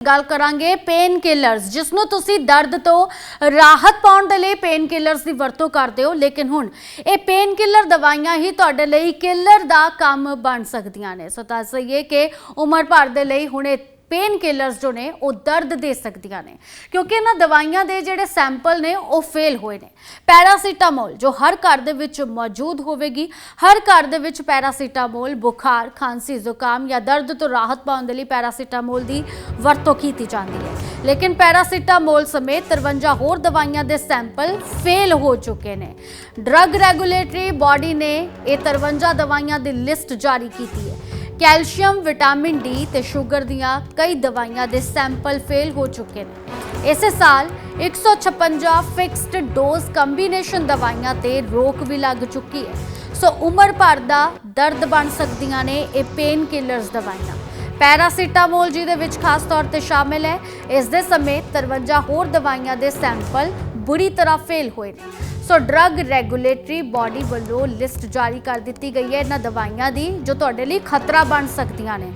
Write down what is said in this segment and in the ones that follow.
ਗੱਲ ਕਰਾਂਗੇ pain killers, ਜਿਸ ਨੂੰ ਤੁਸੀਂ ਦਰਦ ਤੋਂ ਰਾਹਤ ਪਾਉਣ ਦੇ ਲਈ ਪੇਨ ਕਿਲਰਸ ਦੀ ਵਰਤੋਂ ਕਰਦੇ ਹੋ, ਲੇਕਿਨ ਹੁਣ ਇਹ ਪੇਨ ਕਿਲਰ ਦਵਾਈਆਂ ਹੀ ਤੁਹਾਡੇ ਲਈ ਕਿਲਰ ਦਾ ਕੰਮ ਬਣ ਸਕਦੀਆਂ ਨੇ। ਸੋ ਦੱਸ ਦਈਏ ਕਿ ਉਮਰ ਭਰ ਦੇ ਲਈ ਹੁਣ ਇਹ पेन किलर्स जो ने वो दर्द दे सकदियां ने, क्योंकि इन्हां दवाइयां दे जिहड़े सैंपल ने वो फेल होए ने। पैरासीटामोल जो हर घर दे विच मौजूद होवेगी, हर घर दे विच पैरासीटामोल बुखार, खांसी, जुकाम या दर्द तो राहत पाउण दे लई पैरासीटामोल दी वरतों कीती जांदी है, लेकिन पैरासीटामोल समेत 53 होर दवाइयां दे सैंपल फेल हो चुके ने। ड्रग रेगुलेटरी बॉडी ने ये 53 दवाइयां दी लिस्ट जारी कीती है। कैल्शियम, विटामिन डी ते शुगर दियां कई दवाइयां दे सैंपल फेल हो चुके हैं। इस साल 156 फिक्स्ड डोज कंबीनेशन दवाइयां ते रोक भी लग चुकी है। सो उम्र भर दा दर्द बन सकदियां ने ये पेन किलर्स दवाइयां। पैरासीटामोल जिहदे विच खास तौर ते शामिल है, इस दे समेत 53 होर दवाइयां दे सैंपल बुरी तरह फेल होए ने। सो ड्रग रेगुलेटरी बॉडी वालों लिस्ट जारी कर दी गई है इन्हां दवाइयां दी जो तुहाडे लई खतरा बन सकदियां ने।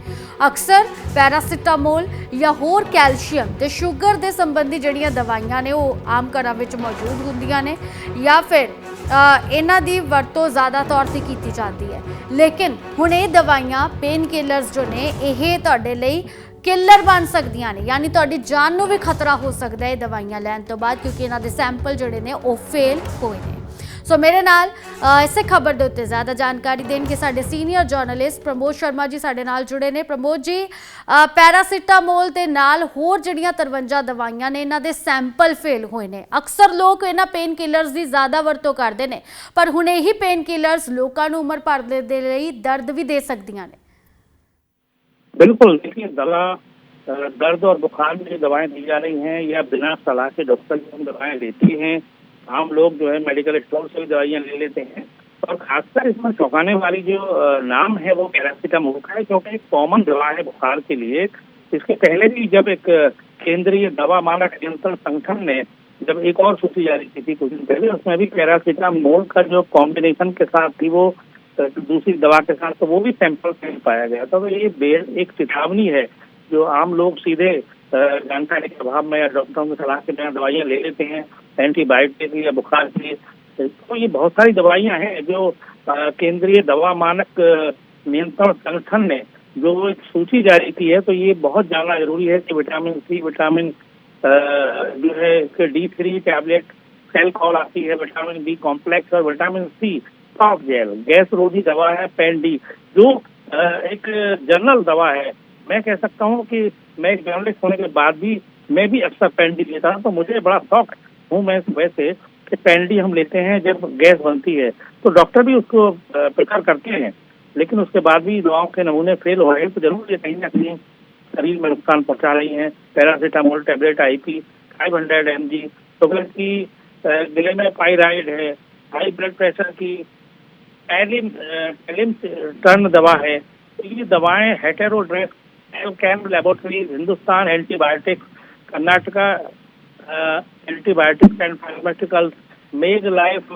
अक्सर पैरासीटामोल या होर कैल्शियम ते शुगर दे संबंधी जिहड़ियां दवाइयां ने वो आम घरां विच मौजूद हुंदियां ने या फिर इन्हां दी वरतों ज़्यादा तौर ते कीती जाती है, लेकिन हुण ये दवाइयां पेन किलर्स जो ने ये तुहाडे लई किलर बन सकदियां ने, यानी तुहाडी जान नूं भी खतरा हो सकदा है दवाइयां लैण तो बाद, क्योंकि इन्हां दे सैंपल जिहड़े ने वो फेल होए ने। सो मेरे नाल इस खबर के उत्ते ज़्यादा जानकारी देंगे साडे सीनियर जर्नलिस्ट प्रमोद शर्मा जी साडे नाल जुड़े ने। प्रमोद जी, पैरासीटामोल के नाल होर जिहड़ियां 53 दवाइयां ने इन्हां दे सैंपल फेल होए ने। अक्सर लोग इन्हां पेन किलर्स की ज़्यादा वरतों करते हैं, पर हुण यही पेन किलर्स लोकां नूं उमर भर दे लई दर्द भी दे सकदियां ने। बिल्कुल, देखिए दवा दर्द और बुखार में जो दवाएं दी जा रही हैं या बिना सलाह के डॉक्टर जो हम दवाएं देती हैं, आम लोग जो है मेडिकल स्टोर से भी दवाइयां ले लेते हैं। और खासकर इसमें चौंकाने वाली जो नाम है वो पैरासीटामोल का है, क्योंकि एक कॉमन दवा है बुखार के लिए। इसके पहले भी जब एक केंद्रीय दवा मानक नियंत्रण संगठन ने जब एक और सूची जारी की थी कुछ दिन पहले, उसमें भी पैरासीटामोल का जो कॉम्बिनेशन के साथ थी वो दूसरी दवा के साथ, तो वो भी सैंपल फेल पाया गया था। तो ये एक चेतावनी है जो आम लोग सीधे जानकारी के अभाव में या डॉक्टरों की सलाह के बिना दवाइयां ले लेते हैं, एंटीबायोटिक या बुखार की। तो ये बहुत सारी दवाइयां हैं जो केंद्रीय दवा मानक नियंत्रण संगठन ने जो एक सूची जारी की है, तो ये बहुत जानना जरूरी है कि विटामिन सी, विटामिन जो है D3 टैबलेट, सेल कॉल आती है, विटामिन बी कॉम्प्लेक्स और vitamin C soft gel, gas रोधी दवा है पेन डी, जो एक जनरल दवा है। मैं कह सकता हूँ कि मैं एक जर्नलिस्ट होने के बाद भी मैं भी अक्सर पेन डी लेता हूँ, तो मुझे बड़ा शौक हूँ मैं वैसे कि पेन डी हम लेते हैं जब गैस बनती है, तो डॉक्टर भी उसको प्रेफर करते हैं, लेकिन उसके बाद भी दवाओं के नमूने फेल हो रहे हैं, तो जरूर ये कहीं ना कहीं शरीर में नुकसान पहुँचा रही हैं। Paracetamol tablet IP 500 mg, sugar की ग्लेमेपाइराइड है, हाई ब्लड प्रेशर की टर्न दवा है। तो ये दवाएं Hetero Drugs, Cam Laboratories, Hindustan Antibiotics, Karnataka Antibiotics and Pharmaceuticals, Meg Life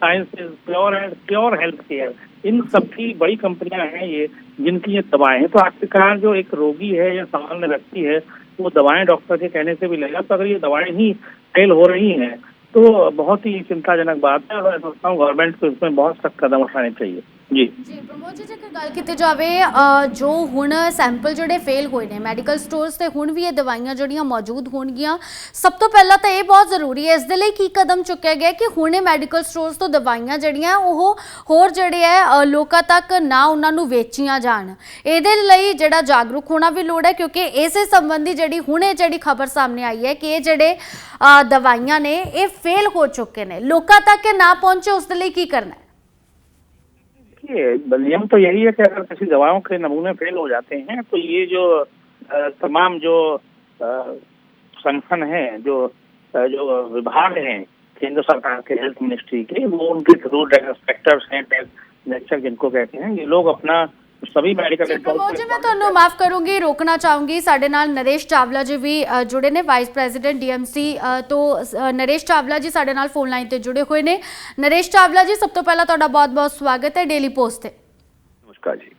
Sciences, Pure Health Care, इन सबकी बड़ी कंपनियां हैं ये जिनकी ये दवाएं हैं। तो आखिरकार जो एक रोगी है या सामान्य व्यक्ति है वो दवाएं डॉक्टर के कहने से भी लेगा, तो अगर ये दवाएं ही फेल हो रही हैं तो बहुत ही चिंताजनक बात है। और मैं सोचता हूँ गवर्नमेंट को इसमें बहुत सख्त कदम उठाने चाहिए। जी प्रमोद जी, जेकर गल की जाए जो हुण सैंपल जोड़े फेल होए ने मेडिकल स्टोर्स से हुण भी ये दवाइयां जोड़ियां मौजूद होणगियां, सब तो पहला तो ये बहुत जरूरी है, इस दे लई की कदम चुक्या गया कि हुणे मेडिकल स्टोर्स तो दवाइयां जिहड़ियां ओह होर जिहड़े है लोकां तक ना उन्हां नूं वेचियां जाण। इहदे लई जिहड़ा जागरूक होना भी लोड़ है, क्योंकि इसे संबंधी जिहड़ी हुणे जिहड़ी खबर सामने आई है कि जिहड़े दवाइयां ने ये फेल हो चुके ने, लोकां तक ना पहुंचे, उस दे लई की करना है? नियम तो यही है कि अगर किसी दवाओं के नमूने फेल हो जाते हैं तो ये जो तमाम जो संगठन है, जो विभाग हैं केंद्र सरकार के हेल्थ मिनिस्ट्री के, वो उनके थ्रू इंस्पेक्टर्स हैं, इंस्पेक्टर जिनको कहते हैं, ये लोग अपना सभी मेडिकल प्रमोद जी, मैं तुहानू माफ करूंगी, रोकना चाहूंगी, साडे नाल नरेश चावला जी भी जुड़े ने, वाइस प्रेजिडेंट DMC। तो नरेश चावला जी साडे नाल फोन लाइन ते जुड़े हुए ने। नरेश चावला जी, सब तो पहला तुहाडा बहुत बहुत स्वागत है डेली पोस्ट ते। नमस्कार जी।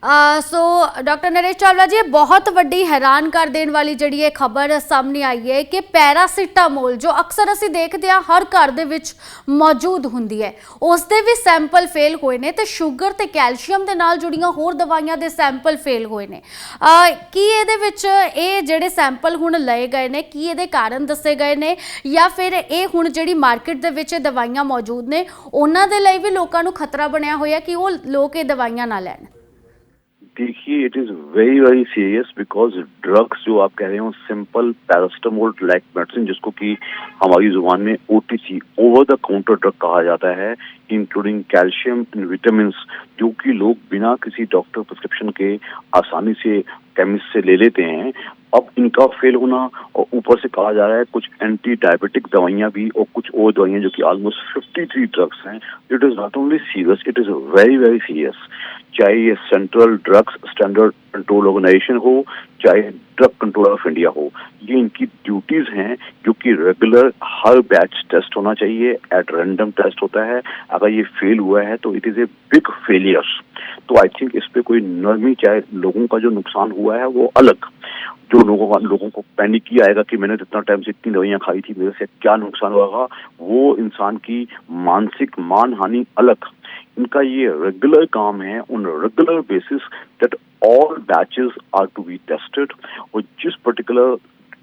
सो डॉक्टर नरेश चावला जी, बहुत ਵੱਡੀ हैरान कर देने वाली ਜਿਹੜੀ ਇਹ ਖਬਰ ਸਾਹਮਣੇ ਆਈ ਹੈ ਕਿ ਪੈਰਾਸੀਟਾਮੋਲ ਜੋ ਅਕਸਰ ਅਸੀਂ ਦੇਖਦੇ ਹਾਂ ਹਰ ਘਰ ਦੇ ਵਿੱਚ ਮੌਜੂਦ ਹੁੰਦੀ ਹੈ, ਉਸ ਦੇ ਵੀ ਸੈਂਪਲ ਫੇਲ ਹੋਏ ਨੇ ਤੇ ਸ਼ੂਗਰ ਤੇ ਕੈਲਸ਼ੀਅਮ ਦੇ ਨਾਲ ਜੁੜੀਆਂ ਹੋਰ ਦਵਾਈਆਂ ਦੇ ਸੈਂਪਲ ਫੇਲ ਹੋਏ ਨੇ। ਕੀ ਇਹਦੇ ਵਿੱਚ ਇਹ ਜਿਹੜੇ ਸੈਂਪਲ ਹੁਣ ਲਏ ਗਏ ਨੇ, ਕੀ ਇਹਦੇ ਕਾਰਨ ਦੱਸੇ ਗਏ ਨੇ ਜਾਂ ਫਿਰ ਇਹ ਹੁਣ ਜਿਹੜੀ ਮਾਰਕੀਟ ਦੇ ਵਿੱਚ ਦਵਾਈਆਂ ਮੌਜੂਦ ਨੇ ਉਹਨਾਂ ਦੇ ਲਈ ਵੀ ਲੋਕਾਂ ਨੂੰ ਖਤਰਾ ਬਣਿਆ ਹੋਇਆ ਕਿ ਉਹ ਲੋਕ ਇਹ दवाइयां ना लें? देखिए, it is very serious because drugs जो आप कह रहे हो, सिंपल पैरासिटामोल लाइक मेडिसिन जिसको कि हमारी जुबान में OTC over the counter drug कहा जाता है, इंक्लूडिंग कैल्शियम एंड विटामिन्स, जो कि लोग बिना किसी डॉक्टर प्रिस्क्रिप्शन के आसानी से केमिस्ट से ले लेते हैं। अब इनका फेल होना और ऊपर से कहा जा रहा है कुछ एंटी डायबिटिक दवाइयां भी और कुछ और दवाइयां जो कि ऑलमोस्ट 53 ड्रग्स हैं। It is not only serious, it is very serious. चाहे ये central drugs standard control organisation हो, चाहे ड्रग कंट्रोल ऑफ इंडिया हो, ये इनकी ड्यूटीज हैं जो कि रेगुलर हर बैच टेस्ट होना चाहिए, एट रैंडम टेस्ट होता है। अगर ये फेल हुआ है तो it is a big failure. तो आई थिंक इस पे कोई नरमी, चाहे लोगों का जो नुकसान हुआ है वो अलग, जो लोगों को पैनिक ही आएगा कि मैंने इतना टाइम से इतनी दवाइयां खाई थी, मेरे से क्या नुकसान होगा, वो इंसान की मानसिक मान हानि अलग। इनका ये रेगुलर काम है, on regular basis that all batches are to be tested. और जिस पर्टिकुलर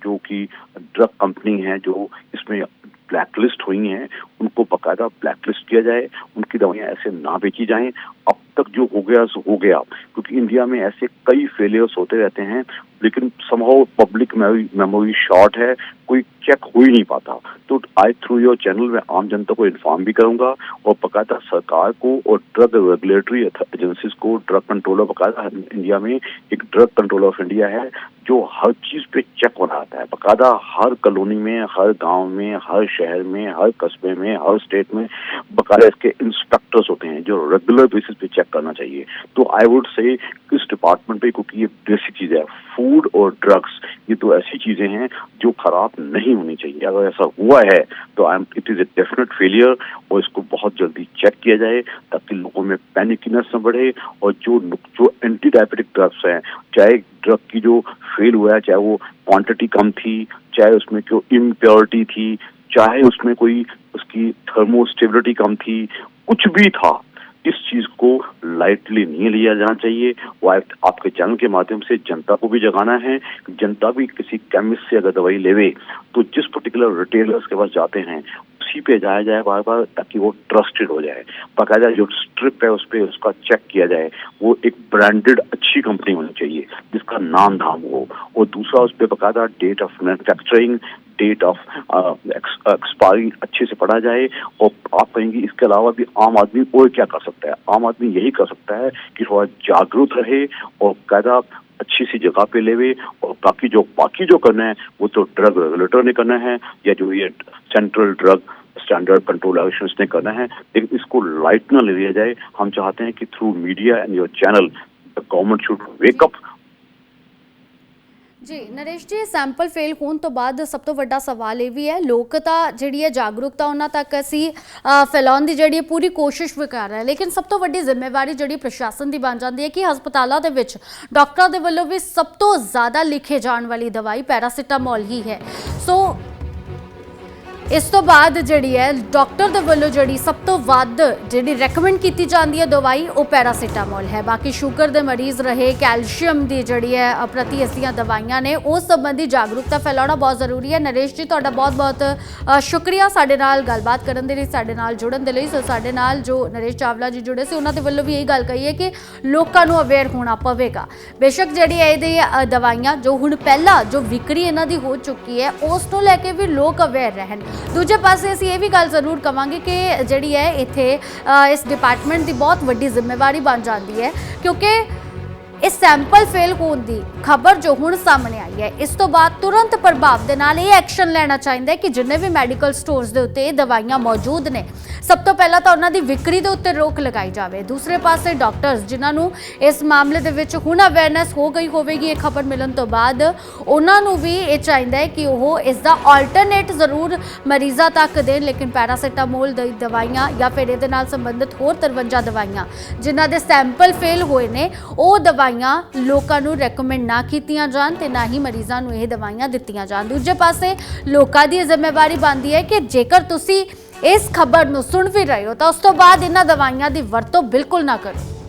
जो कि ड्रग कंपनी है जो इसमें ब्लैकलिस्ट हुई हैं, उनको बकायदा ब्लैकलिस्ट किया जाए, उनकी दवाइयां ऐसे ना बेची जाएं। अब तक जो हो गया सो हो गया, क्योंकि इंडिया में ऐसे कई फेलियर्स होते रहते हैं, लेकिन समहाउ पब्लिक मेमोरी शॉर्ट है, कोई चेक हो ही नहीं पाता। तो आई थ्रू योर चैनल में आम जनता को इन्फॉर्म भी करूंगा और बकायदा सरकार को और ड्रग रेगुलेटरी एजेंसीज को, ड्रग कंट्रोलर, बकायदा इंडिया में एक ड्रग कंट्रोलर ऑफ इंडिया है जो हर चीज पे चेक बनाता है, बकायदा हर कॉलोनी में, हर गांव में, हर शहर में, हर कस्बे में, हर स्टेट में बकायदा इसके इंस्पेक्टर्स होते हैं जो रेगुलर बेसिस पे चेक करना चाहिए। तो आई वुड से इस डिपार्टमेंट पे, क्योंकि ये बेसिक चीज है, फूड और ड्रग्स ये तो ऐसी चीजें हैं जो खराब नहीं होनी चाहिए। अगर ऐसा हुआ है तो it is a definite failure और इसको बहुत जल्दी चेक किया जाए ताकि लोगों में पैनिकनेस न बढ़े। और जो एंटी डायबिटिक ड्रग्स हैं, चाहे ड्रग की जो फेल हुआ है, चाहे वो क्वांटिटी कम थी, चाहे उसमें जो इम्प्योरिटी थी, चाहे उसमें कोई उसकी थर्मोस्टेबिलिटी कम थी, कुछ भी था, इस चीज को लाइटली नहीं लिया जाना चाहिए। वो आपके चैनल के माध्यम से जनता को भी जगाना है, जनता भी किसी केमिस्ट से अगर दवाई लेवे तो जिस पर्टिकुलर रिटेलर्स के पास जाते हैं उसी पे जाया जाए बार बार, ताकि वो ट्रस्टेड हो जाए। बाकायदा जो स्ट्रिप है उस पर उसका चेक किया जाए, वो एक ब्रांडेड अच्छी कंपनी होनी चाहिए जिसका नाम धाम हो। और दूसरा, उस पर बाकायदा date of manufacturing, date of expiry अच्छे से पढ़ा जाए। और आप कहेंगे इसके अलावा भी आम आदमी और क्या कर सकता है? आम आदमी यही कर सकता है कि थोड़ा जागरूक रहे और कायदा अच्छी सी जगह पे लेवे। और बाकी जो करना है वो तो ड्रग रेगुलेटर ने करना है, या जो ये central drug standard control organisation ने करना है, लेकिन इसको लाइट ना ले लिया जाए। हम चाहते हैं कि through media and your channel the government should wake up. जी नरेश जी, सैंपल फेल होने तो बाद सब तो बड़ा सवाल ये भी है, लोग तो जी जागरूकता उन्होंने तक असी फैलाने की जी पूरी कोशिश भी कर रहे हैं, लेकिन सब तो बड़ी जिम्मेवारी जी प्रशासन की बन जाती है कि हस्पतालों के डॉक्टरों के वालों भी सब तो ज़्यादा लिखे जाने वाली दवाई पैरासीटामोल ही है। सो इस तो बाद जी है डॉक्टर के वालों जी सब तो वध जी रैकमेंड की जाती है दवाई वो पैरासीटामोल है। बाकी शुगर के मरीज़ रहे, कैल्शियम की जी है प्रति ऐसिया दवाइयां ने, उस संबंधी जागरूकता फैलाना बहुत जरूरी है। नरेश जी तुहाडा बहुत बहुत शुक्रिया साडे नाल गलबात करन दे लई, साडे नाल जुड़न दे लई। सो साडे नाल जो नरेश चावला जी जुड़े से उन्होंने वालों भी यही गल कही है कि लोगों को अवेयर होना पवेगा। बेशक जी ये दवाइयां जो हुण पहला जो विक्री इन्हां दी हो चुकी है उस नूं लैके भी लोग अवेयर रहन। दूजे पासे असीं ये भी गल जरूर कवांगे कि जिहड़ी है इत्थे इस डिपार्टमेंट की बहुत वड्डी जिम्मेवारी बन जाती है, क्योंकि ਇਸ ਸੈਂਪਲ ਫੇਲ ਹੋਣ ਦੀ ਖਬਰ ਜੋ ਹੁਣ ਸਾਹਮਣੇ ਆਈ ਹੈ, ਇਸ ਤੋਂ ਬਾਅਦ ਤੁਰੰਤ ਪ੍ਰਭਾਵ ਦੇ ਨਾਲ ਇਹ ਐਕਸ਼ਨ ਲੈਣਾ ਚਾਹੀਦਾ ਹੈ ਕਿ ਜਿੰਨੇ ਵੀ ਮੈਡੀਕਲ ਸਟੋਰਸ ਦੇ ਉੱਤੇ ਇਹ ਦਵਾਈਆਂ ਮੌਜੂਦ ਨੇ, ਸਭ ਤੋਂ ਪਹਿਲਾਂ ਤਾਂ ਉਹਨਾਂ ਦੀ ਵਿਕਰੀ ਦੇ ਉੱਤੇ ਰੋਕ ਲਗਾਈ ਜਾਵੇ। ਦੂਸਰੇ ਪਾਸੇ ਡਾਕਟਰਸ ਜਿਨ੍ਹਾਂ ਨੂੰ ਇਸ ਮਾਮਲੇ ਦੇ ਵਿੱਚ ਹੁਣ ਅਵੇਅਰਨੈਸ ਹੋ ਗਈ ਹੋਵੇਗੀ ਇਹ ਖਬਰ ਮਿਲਣ ਤੋਂ ਬਾਅਦ, ਉਹਨਾਂ ਨੂੰ ਵੀ ਇਹ ਚਾਹੀਦਾ ਹੈ ਕਿ ਉਹ ਇਸ ਦਾ ਆਲਟਰਨੇਟ ਜ਼ਰੂਰ ਮਰੀਜ਼ਾਂ ਤੱਕ ਦੇਣ, ਲੇਕਿਨ ਪੈਰਾਸੀਟਾਮੋਲ ਦੀ ਦਵਾਈਆਂ ਜਾਂ ਫਿਰ ਇਹਦੇ ਨਾਲ ਸੰਬੰਧਿਤ ਹੋਰ 53 ਦਵਾਈਆਂ ਜਿਨ੍ਹਾਂ ਦੇ ਸੈਂਪਲ ਫੇਲ ਹੋਏ ਨੇ, ਉਹ ਦਵਾਈਆਂ ਲੋਕਾਂ ਨੂੰ ਰეკਮੈਂਡ ਨਾ ਕੀਤੀਆਂ ਜਾਣ ਤੇ ਨਾ ਹੀ ਮਰੀਜ਼ਾਂ ਨੂੰ ਇਹ ਦਵਾਈਆਂ ਦਿੱਤੀਆਂ ਜਾਣ। ਦੂਜੇ ਪਾਸੇ ਲੋਕਾਂ ਦੀ ਜ਼ਿੰਮੇਵਾਰੀ ਬਣਦੀ ਹੈ ਕਿ ਜੇਕਰ ਤੁਸੀਂ ਇਸ ਖਬਰ ਨੂੰ ਸੁਣ ਵੀ ਰਹੇ ਹੋ ਤਾਂ ਉਸ ਤੋਂ ਬਾਅਦ ਇਹਨਾਂ ਦਵਾਈਆਂ ਦੀ ਵਰਤੋਂ ਬਿਲਕੁਲ ਨਾ ਕਰੋ।